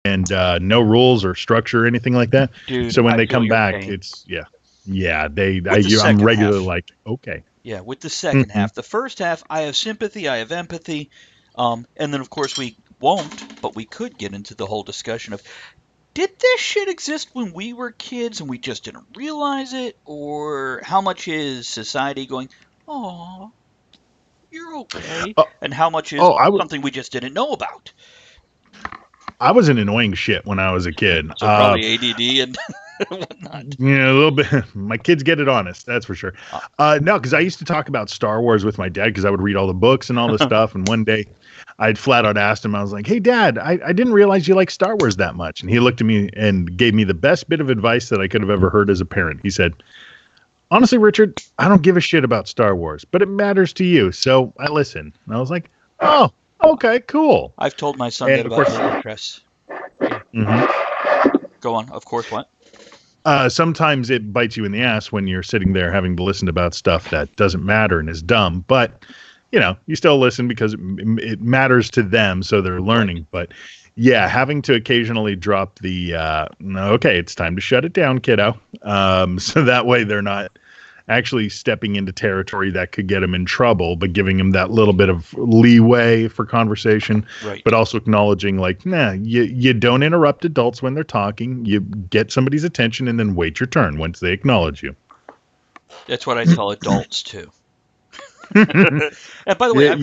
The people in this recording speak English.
and no rules or structure or anything like that. Dude, so when I they feel come your back, pain. it's I'm second regularly half. like, okay. Yeah, with the second Mhm. half. The first half, I have sympathy, I have empathy, and then of course we won't, but we could get into the whole discussion of did this shit exist when we were kids and we just didn't realize it, or how much is society going, "Aw, you're okay," Oh, and how much is oh, something we just didn't know about? I was an annoying shit when I was a kid. So probably ADD and whatnot. Yeah, a little bit. My kids get it honest, that's for sure. Uh, No, because I used to talk about Star Wars with my dad because I would read all the books and all this stuff. And one day I'd flat out asked him, I was like, hey, Dad, I didn't realize you like Star Wars that much. And he looked at me and gave me the best bit of advice that I could have ever heard as a parent. He said, honestly, Richard, I don't give a shit about Star Wars, but it matters to you. So I listen. And I was like, oh, okay, cool. I've told my son And that of about course, Lily Cress. Yeah. Go on. Of course, what? sometimes it bites you in the ass when you're sitting there having to listen about stuff that doesn't matter and is dumb. But, you still listen because it matters to them, so they're learning. Right. But, yeah, having to occasionally drop the, okay, it's time to shut it down, kiddo. So that way they're not actually stepping into territory that could get them in trouble, but giving them that little bit of leeway for conversation, Right. but also acknowledging like, nah, you don't interrupt adults when they're talking. You get somebody's attention and then wait your turn once they acknowledge you. That's what I tell adults too. And by the way, Yeah, I've